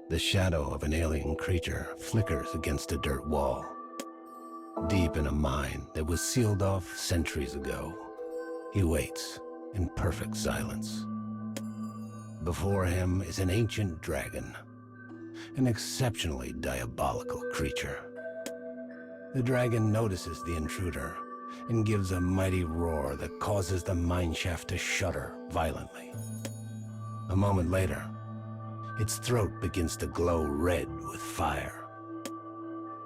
The shadow of an alien creature flickers against a dirt wall, deep in a mine that was sealed off centuries ago. He waits in perfect silence. Before him is an ancient dragon, an exceptionally diabolical creature. The dragon notices the intruder and gives a mighty roar that causes the mineshaft to shudder violently. A moment later, its throat begins to glow red with fire.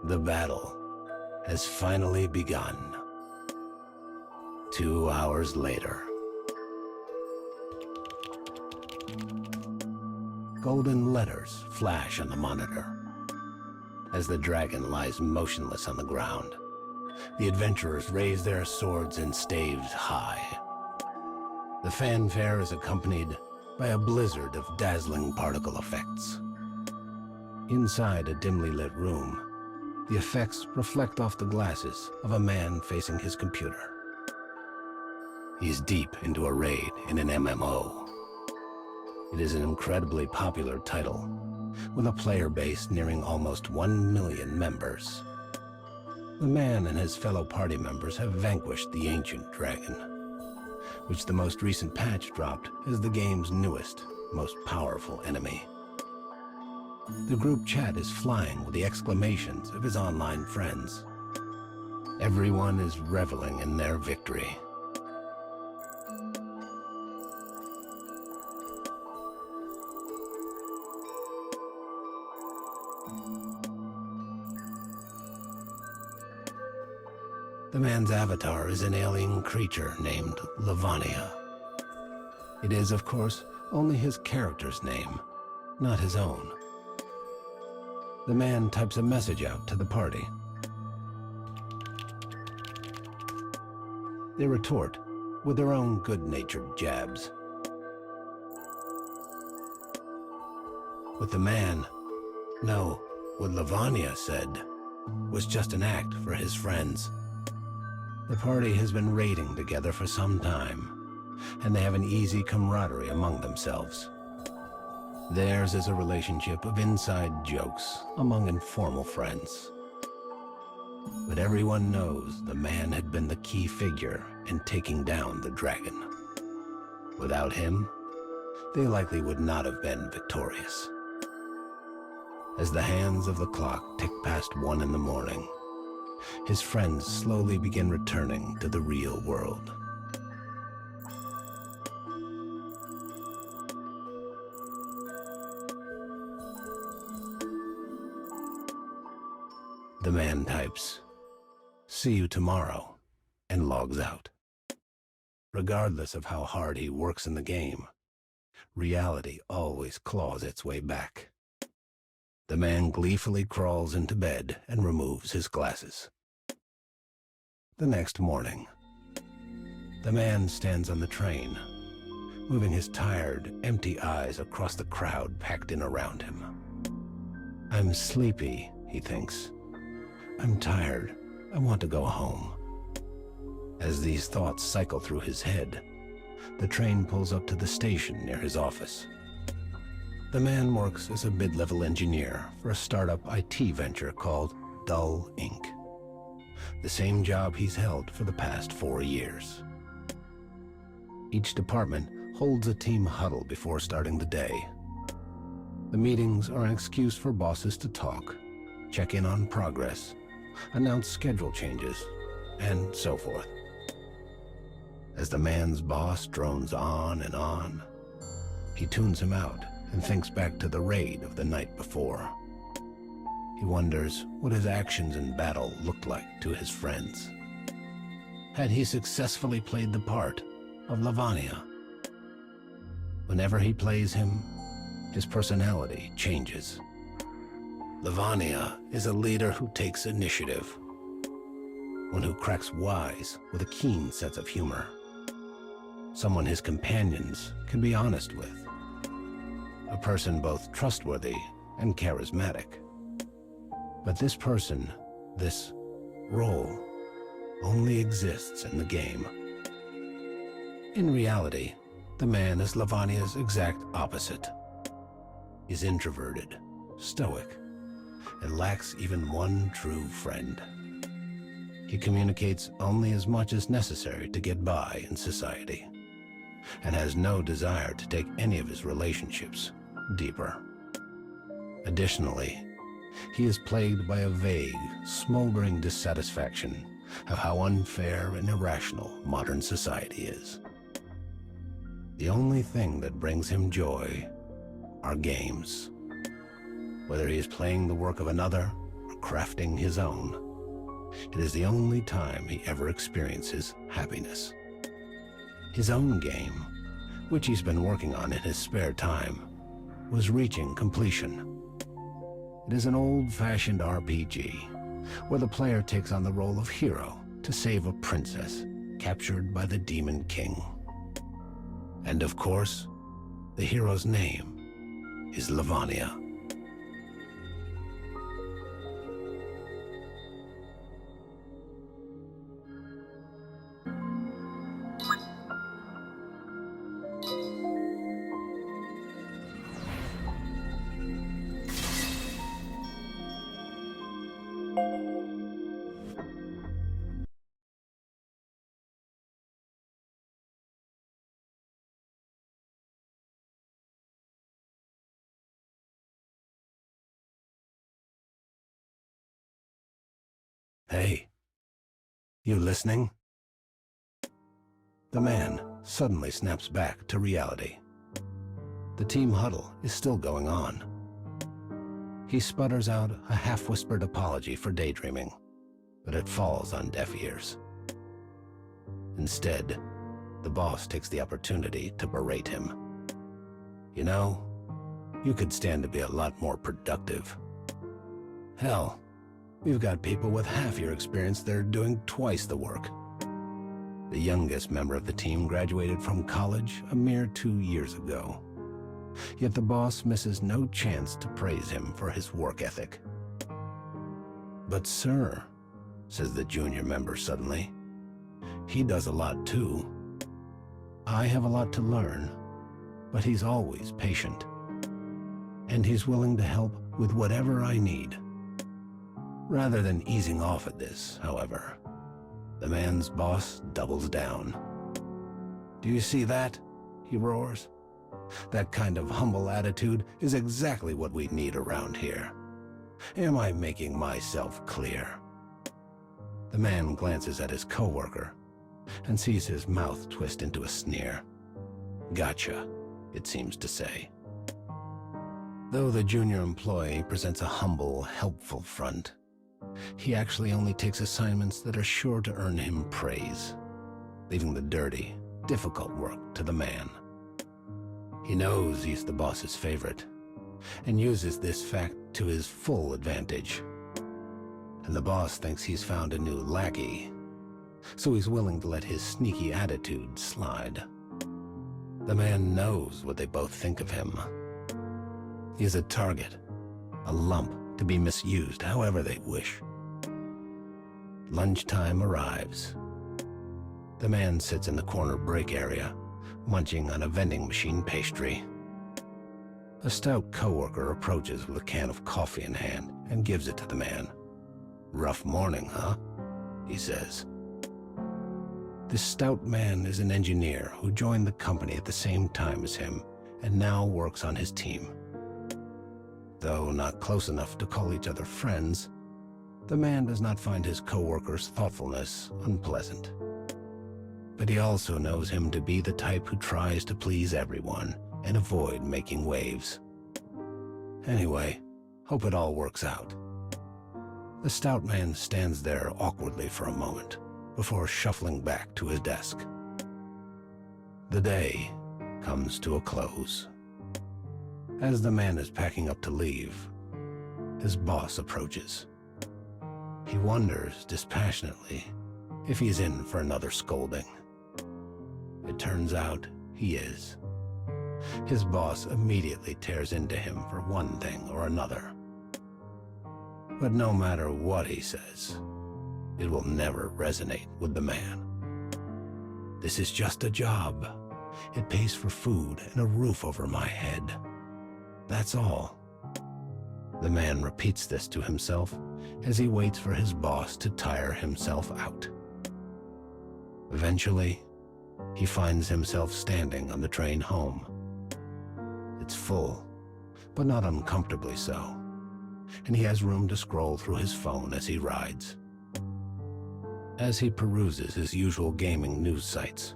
The battle has finally begun. 2 hours later. Golden letters flash on the monitor. As the dragon lies motionless on the ground, the adventurers raise their swords and staves high. The fanfare is accompanied by a blizzard of dazzling particle effects. Inside a dimly lit room, the effects reflect off the glasses of a man facing his computer. He's deep into a raid in an MMO. It is an incredibly popular title, with a player base nearing almost 1 million members. The man and his fellow party members have vanquished the ancient dragon, which the most recent patch dropped as the game's newest, most powerful enemy. The group chat is flying with the exclamations of his online friends. Everyone is reveling in their victory. The man's avatar is an alien creature named Levania. It is, of course, only his character's name, not his own. The man types a message out to the party. They retort with their own good-natured jabs. What the man, no, what Levania said, was just an act for his friends. The party has been raiding together for some time, and they have an easy camaraderie among themselves. Theirs is a relationship of inside jokes among informal friends. But everyone knows the man had been the key figure in taking down the dragon. Without him, they likely would not have been victorious. As the hands of the clock tick past 1 in the morning, his friends slowly begin returning to the real world. The man types, "See you tomorrow," and logs out. Regardless of how hard he works in the game, reality always claws its way back. The man gleefully crawls into bed and removes his glasses. The next morning, the man stands on the train, moving his tired, empty eyes across the crowd packed in around him. "I'm sleepy," he thinks. "I'm tired. I want to go home." As these thoughts cycle through his head, the train pulls up to the station near his office. The man works as a mid-level engineer for a startup IT venture called Dull Inc., the same job he's held for the past 4 years. Each department holds a team huddle before starting the day. The meetings are an excuse for bosses to talk, check in on progress, announce schedule changes, and so forth. As the man's boss drones on and on, he tunes him out and thinks back to the raid of the night before. He wonders what his actions in battle looked like to his friends. Had he successfully played the part of Levania? Whenever he plays him, his personality changes. Levania is a leader who takes initiative, one who cracks wise with a keen sense of humor, someone his companions can be honest with, a person both trustworthy and charismatic. But this person, this role, only exists in the game. In reality, the man is Levania's exact opposite. He's introverted, stoic, and lacks even one true friend. He communicates only as much as necessary to get by in society, and has no desire to take any of his relationships deeper. Additionally, he is plagued by a vague, smoldering dissatisfaction of how unfair and irrational modern society is. The only thing that brings him joy are games. Whether he is playing the work of another or crafting his own, it is the only time he ever experiences happiness. His own game, which he's been working on in his spare time, was reaching completion. It is an old-fashioned RPG, where the player takes on the role of hero to save a princess captured by the Demon King. And of course, the hero's name is Levania. Hey, you listening? The man suddenly snaps back to reality. The team huddle is still going on. He sputters out a half-whispered apology for daydreaming, but it falls on deaf ears. Instead, the boss takes the opportunity to berate him. You know, you could stand to be a lot more productive. Hell, we've got people with half your experience that are doing twice the work. The youngest member of the team graduated from college a mere 2 years ago. Yet the boss misses no chance to praise him for his work ethic. "But sir," says the junior member suddenly, "he does a lot too. I have a lot to learn, but he's always patient. And he's willing to help with whatever I need." Rather than easing off at this, however, the man's boss doubles down. "Do you see that?" he roars. "That kind of humble attitude is exactly what we need around here. Am I making myself clear?" The man glances at his coworker and sees his mouth twist into a sneer. "Gotcha," it seems to say. Though the junior employee presents a humble, helpful front, he actually only takes assignments that are sure to earn him praise, leaving the dirty, difficult work to the man. He knows he's the boss's favorite, and uses this fact to his full advantage. And the boss thinks he's found a new lackey, so he's willing to let his sneaky attitude slide. The man knows what they both think of him. He's a target, a lump to be misused however they wish. Lunchtime arrives. The man sits in the corner break area, munching on a vending machine pastry. A stout coworker approaches with a can of coffee in hand and gives it to the man. "Rough morning, huh?" he says. This stout man is an engineer who joined the company at the same time as him and now works on his team. Though not close enough to call each other friends, the man does not find his coworker's thoughtfulness unpleasant. But he also knows him to be the type who tries to please everyone and avoid making waves. Anyway, hope it all works out. The stout man stands there awkwardly for a moment before shuffling back to his desk. The day comes to a close. As the man is packing up to leave, his boss approaches. He wonders dispassionately if he's in for another scolding. It turns out he is. His boss immediately tears into him for one thing or another. But no matter what he says, it will never resonate with the man. "This is just a job. It pays for food and a roof over my head. That's all." The man repeats this to himself as he waits for his boss to tire himself out. Eventually, he finds himself standing on the train home. It's full, but not uncomfortably so, and he has room to scroll through his phone as he rides. As he peruses his usual gaming news sites,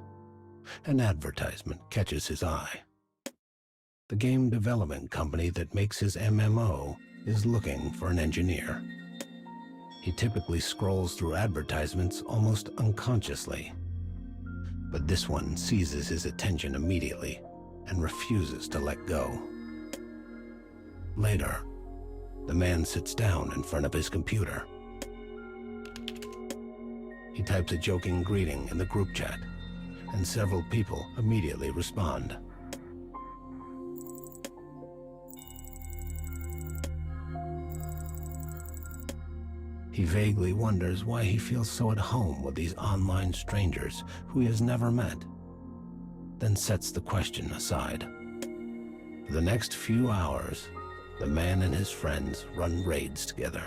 an advertisement catches his eye. The game development company that makes his MMO is looking for an engineer. He typically scrolls through advertisements almost unconsciously, but this one seizes his attention immediately and refuses to let go. Later, the man sits down in front of his computer. He types a joking greeting in the group chat, and several people immediately respond. He vaguely wonders why he feels so at home with these online strangers who he has never met, then sets the question aside. For the next few hours, the man and his friends run raids together.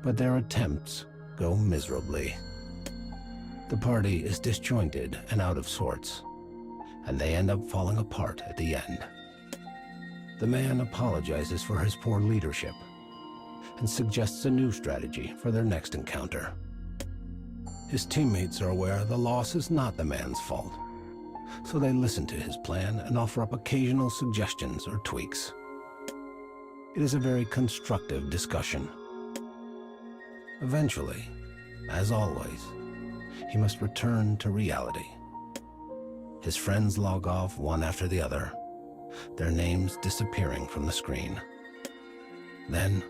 But their attempts go miserably. The party is disjointed and out of sorts, and they end up falling apart at the end. The man apologizes for his poor leadership and suggests a new strategy for their next encounter. His teammates are aware the loss is not the man's fault, so they listen to his plan and offer up occasional suggestions or tweaks. It is a very constructive discussion. Eventually, as always, he must return to reality. His friends log off one after the other, their names disappearing from the screen. Then,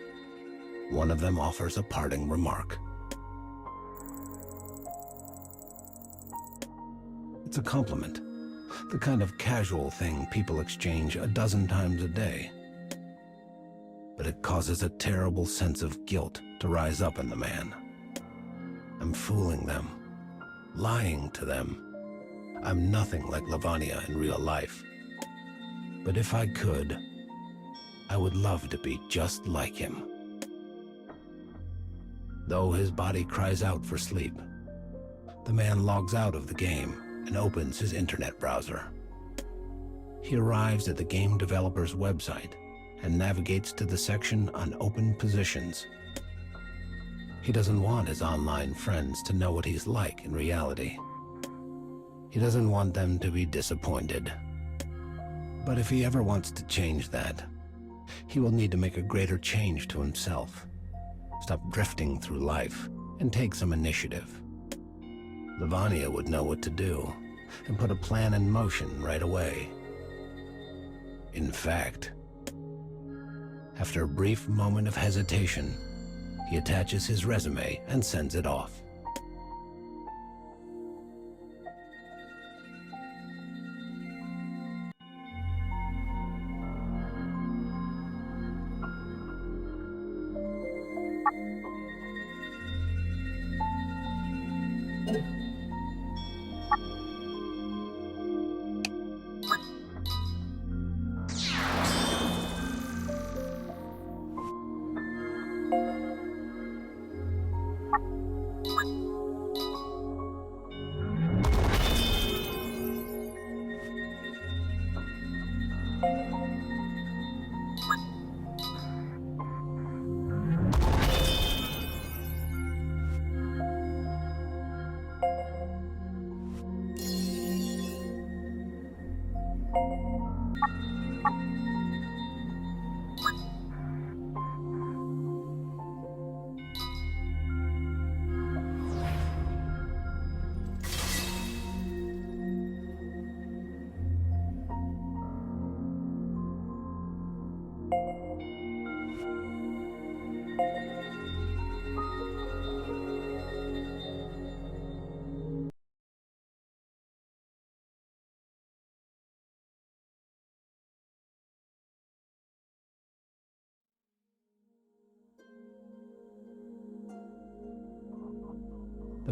one of them offers a parting remark. It's a compliment, the kind of casual thing people exchange a dozen times a day. But it causes a terrible sense of guilt to rise up in the man. I'm fooling them, lying to them. I'm nothing like Levania in real life. But if I could, I would love to be just like him. Though his body cries out for sleep, the man logs out of the game and opens his internet browser. He arrives at the game developer's website and navigates to the section on open positions. He doesn't want his online friends to know what he's like in reality. He doesn't want them to be disappointed. But if he ever wants to change that, he will need to make a greater change to himself. Stop drifting through life and take some initiative. Levania would know what to do and put a plan in motion right away. In fact, after a brief moment of hesitation, he attaches his resume and sends it off.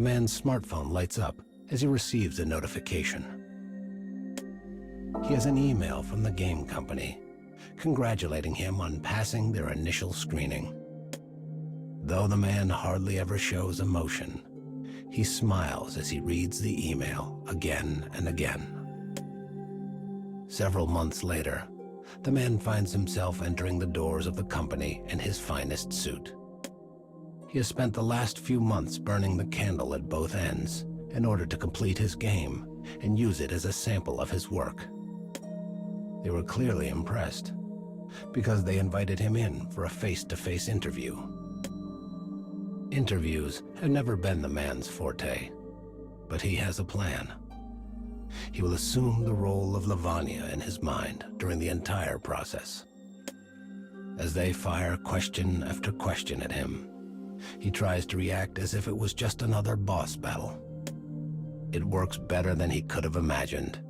The man's smartphone lights up as he receives a notification. He has an email from the game company congratulating him on passing their initial screening. Though the man hardly ever shows emotion, he smiles as he reads the email again and again. Several months later, the man finds himself entering the doors of the company in his finest suit. He has spent the last few months burning the candle at both ends in order to complete his game and use it as a sample of his work. They were clearly impressed, because they invited him in for a face-to-face interview. Interviews have never been the man's forte, but he has a plan. He will assume the role of Levania in his mind during the entire process. As they fire question after question at him, he tries to react as if it was just another boss battle. It works better than he could have imagined,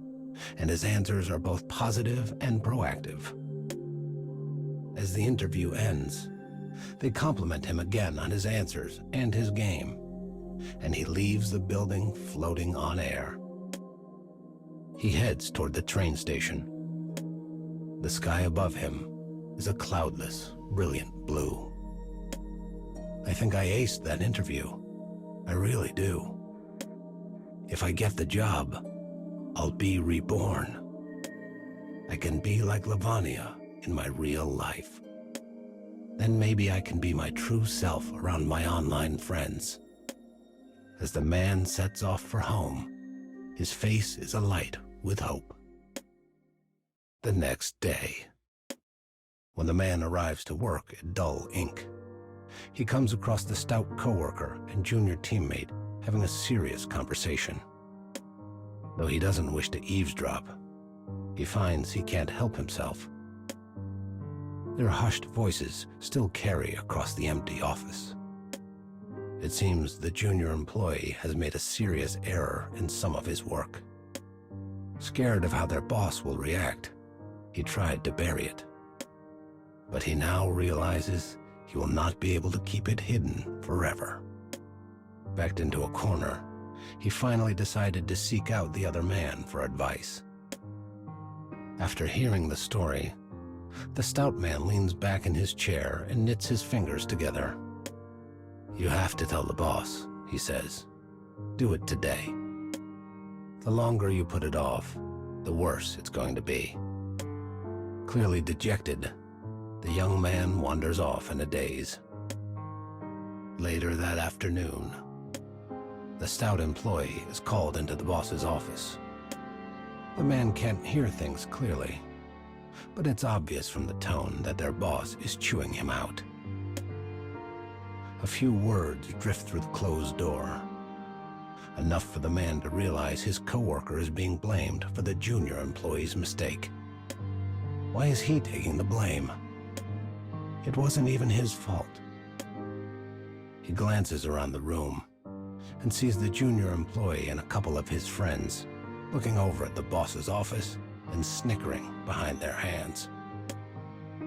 and his answers are both positive and proactive. As the interview ends, they compliment him again on his answers and his game, and he leaves the building floating on air. He heads toward the train station. The sky above him is a cloudless, brilliant blue. I think I aced that interview. I really do. If I get the job, I'll be reborn. I can be like Levania in my real life. Then maybe I can be my true self around my online friends. As the man sets off for home, his face is alight with hope. The next day, when the man arrives to work at Dull Inc., he comes across the stout coworker and junior teammate having a serious conversation. Though he doesn't wish to eavesdrop, he finds he can't help himself. Their hushed voices still carry across the empty office. It seems the junior employee has made a serious error in some of his work. Scared of how their boss will react, he tried to bury it. But he now realizes he will not be able to keep it hidden forever. Backed into a corner, he finally decided to seek out the other man for advice. After hearing the story, the stout man leans back in his chair and knits his fingers together. "You have to tell the boss," he says. "Do it today. The longer you put it off, the worse it's going to be." Clearly dejected, the young man wanders off in a daze. Later that afternoon, the stout employee is called into the boss's office. The man can't hear things clearly, but it's obvious from the tone that their boss is chewing him out. A few words drift through the closed door, enough for the man to realize his coworker is being blamed for the junior employee's mistake. Why is he taking the blame? It wasn't even his fault. He glances around the room and sees the junior employee and a couple of his friends looking over at the boss's office and snickering behind their hands.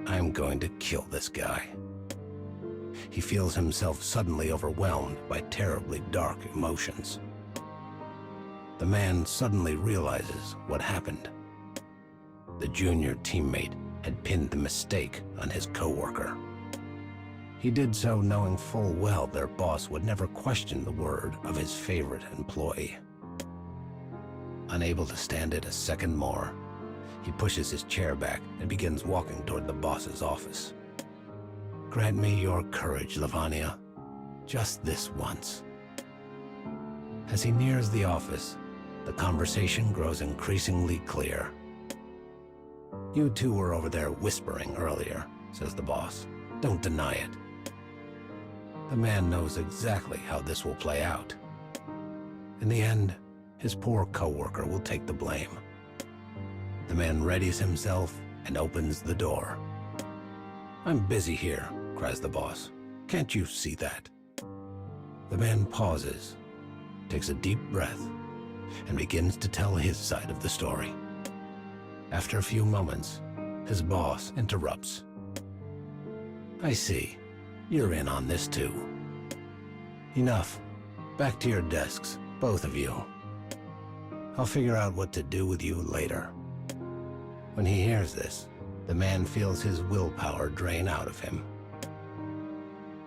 I'm going to kill this guy. He feels himself suddenly overwhelmed by terribly dark emotions. The man suddenly realizes what happened. The junior teammate had pinned the mistake on his coworker. He did so knowing full well their boss would never question the word of his favorite employee. Unable to stand it a second more, he pushes his chair back and begins walking toward the boss's office. Grant me your courage, Levania. Just this once. As he nears the office, the conversation grows increasingly clear. You two were over there whispering earlier, says the boss. Don't deny it. The man knows exactly how this will play out. In the end, his poor coworker will take the blame. The man readies himself and opens the door. I'm busy here, cries the boss. Can't you see that? The man pauses, takes a deep breath, and begins to tell his side of the story. After a few moments, his boss interrupts. I see. You're in on this too. Enough. Back to your desks, both of you. I'll figure out what to do with you later. When he hears this, The man feels his willpower drain out of him.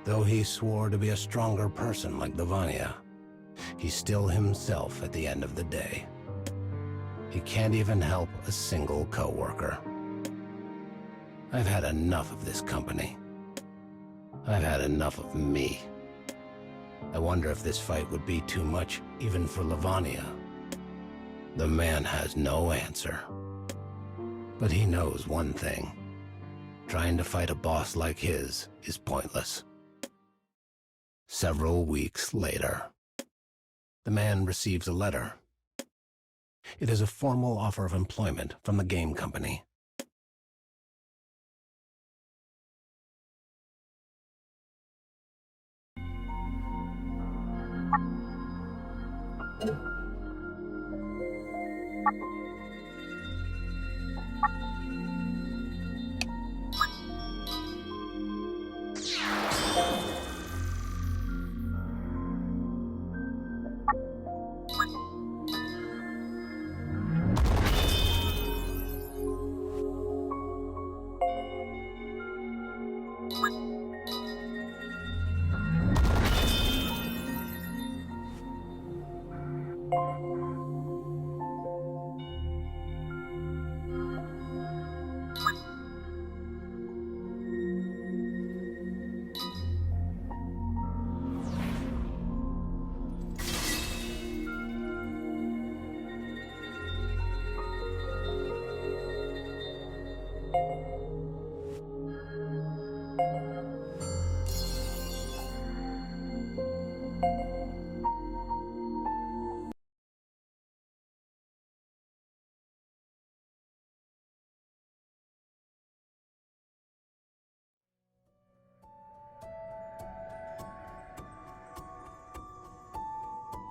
Though he swore to be a stronger person like Levania, he's still himself at the end of the day. He can't even help a single coworker. I've had enough of this company. I've had enough of me. I wonder if this fight would be too much even for Levania. The man has no answer. But he knows one thing. Trying to fight a boss like his is pointless. Several weeks later, the man receives a letter. It is a formal offer of employment from the game company.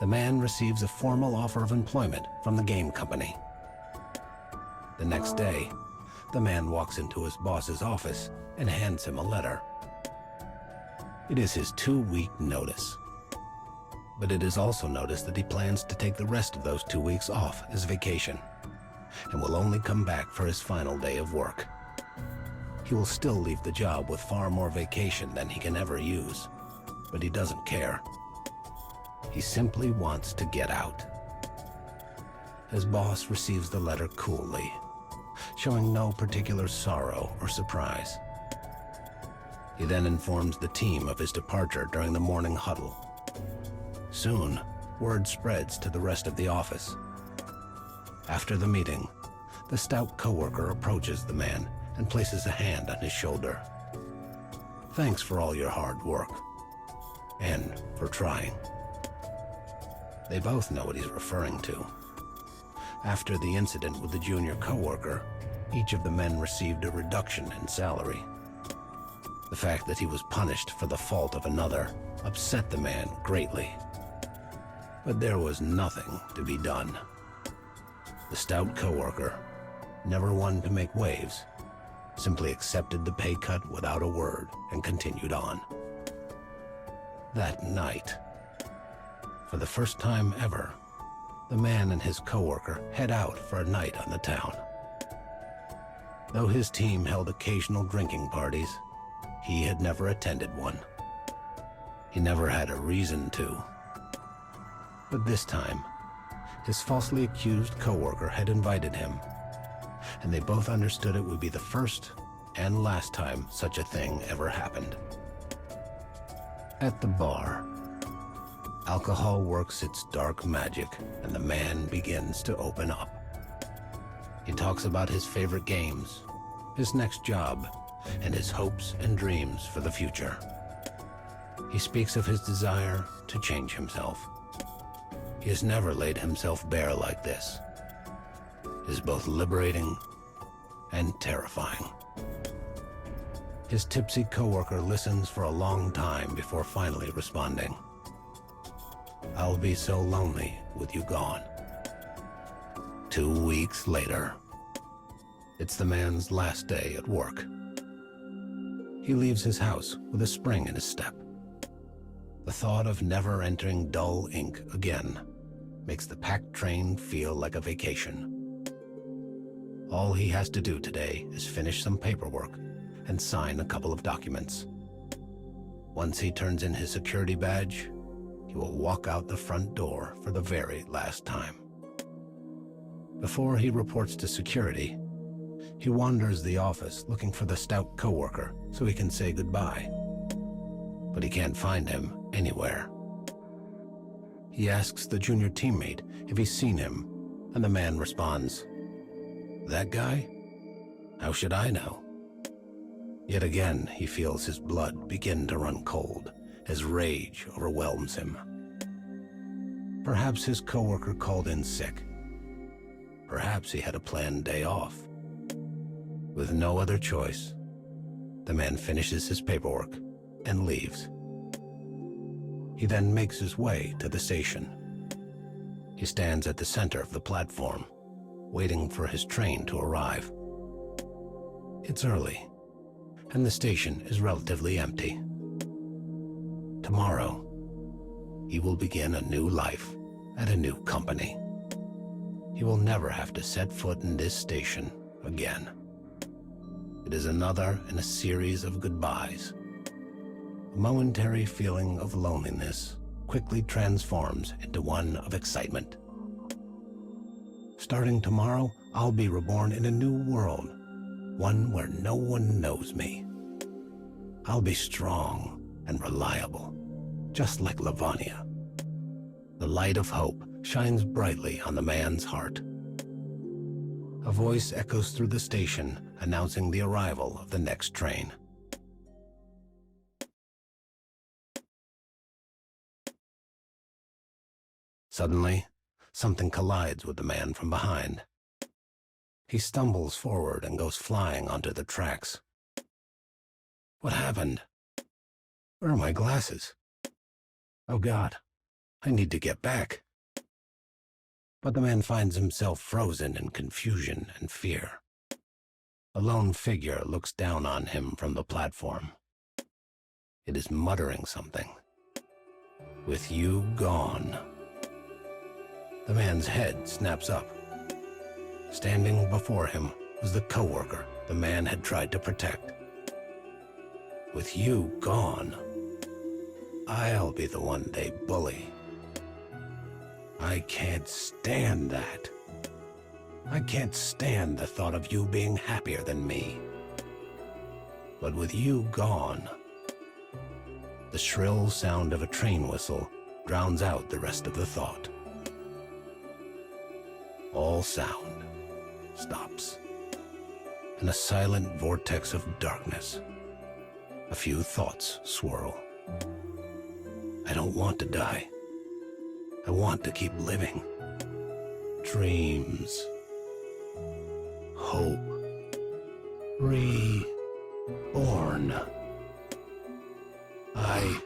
The man receives a formal offer of employment from the game company. The next day, the man walks into his boss's office and hands him a letter. It is his 2-week notice. But it is also noticed that he plans to take the rest of those 2 weeks off as vacation and will only come back for his final day of work. He will still leave the job with far more vacation than he can ever use, but he doesn't care. He simply wants to get out. His boss receives the letter coolly, showing no particular sorrow or surprise. He then informs the team of his departure during the morning huddle. Soon, word spreads to the rest of the office. After the meeting, the stout coworker approaches the man and places a hand on his shoulder. Thanks for all your hard work, and for trying. They both know what he's referring to. After the incident with the junior coworker, each of the men received a reduction in salary. The fact that he was punished for the fault of another upset the man greatly. But there was nothing to be done. The stout coworker, never one to make waves, simply accepted the pay cut without a word and continued on. That night, for the first time ever, the man and his coworker head out for a night on the town. Though his team held occasional drinking parties, he had never attended one. He never had a reason to. But this time, his falsely accused coworker had invited him, and they both understood it would be the first and last time such a thing ever happened. At the bar, alcohol works its dark magic, and the man begins to open up. He talks about his favorite games, his next job, and his hopes and dreams for the future. He speaks of his desire to change himself. He has never laid himself bare like this. It is both liberating and terrifying. His tipsy coworker listens for a long time before finally responding. I'll be so lonely with you gone. 2 weeks later, it's the man's last day at work. He leaves his house with a spring in his step. The thought of never entering dull ink again makes the packed train feel like a vacation. All he has to do today is finish some paperwork and sign a couple of documents. Once he turns in his security badge, he will walk out the front door for the very last time. Before he reports to security, he wanders the office looking for the stout coworker so he can say goodbye. But he can't find him anywhere. He asks the junior teammate if he's seen him, and the man responds, "That guy? How should I know?" Yet again, he feels his blood begin to run cold as rage overwhelms him. Perhaps his coworker called in sick. Perhaps he had a planned day off. With no other choice, the man finishes his paperwork and leaves. He then makes his way to the station. He stands at the center of the platform, waiting for his train to arrive. It's early, and the station is relatively empty. Tomorrow, he will begin a new life at a new company. He will never have to set foot in this station again. It is another in a series of goodbyes. A momentary feeling of loneliness quickly transforms into one of excitement. Starting tomorrow, I'll be reborn in a new world, one where no one knows me. I'll be strong and reliable, just like Levania. The light of hope shines brightly on the man's heart. A voice echoes through the station, announcing the arrival of the next train. Suddenly, something collides with the man from behind. He stumbles forward and goes flying onto the tracks. What happened? Where are my glasses? Oh God, I need to get back. But the man finds himself frozen in confusion and fear. A lone figure looks down on him from the platform. It is muttering something. With you gone. The man's head snaps up. Standing before him was the coworker the man had tried to protect. With you gone, I'll be the one they bully. I can't stand that. I can't stand the thought of you being happier than me. But with you gone, the shrill sound of a train whistle drowns out the rest of the thought. All sound stops. In a silent vortex of darkness, a few thoughts swirl. I don't want to die. I want to keep living. Dreams. Hope. Reborn. I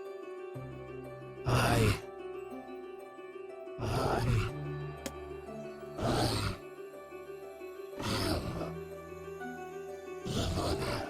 am Levania.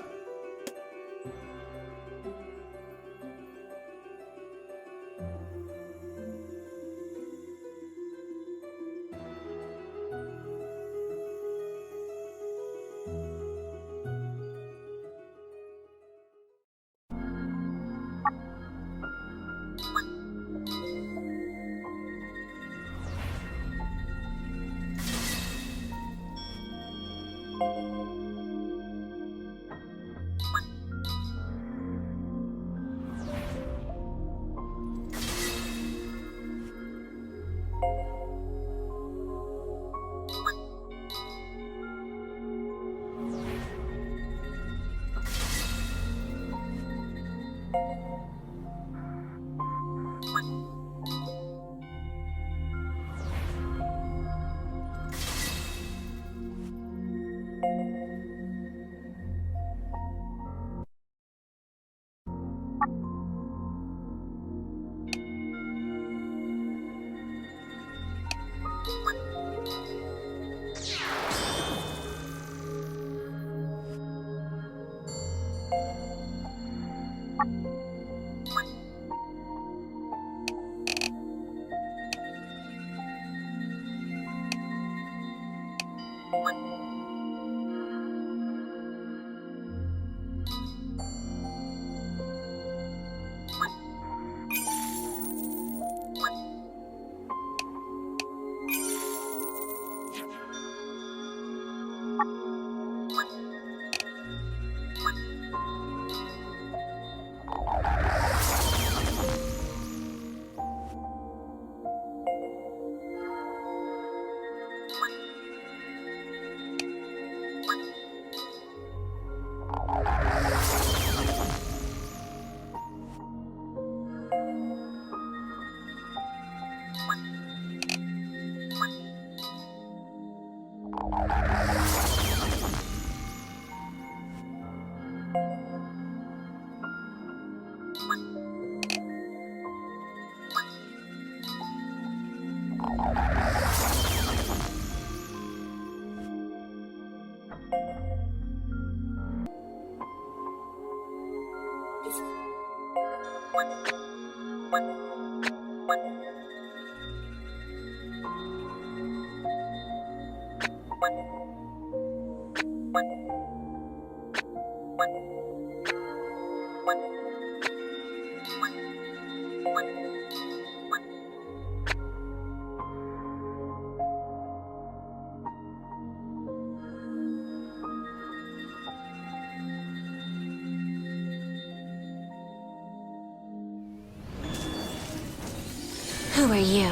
Who are you?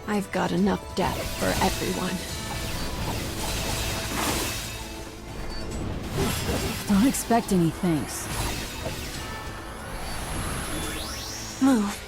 I've got enough death for everyone. Don't expect any thanks. Move.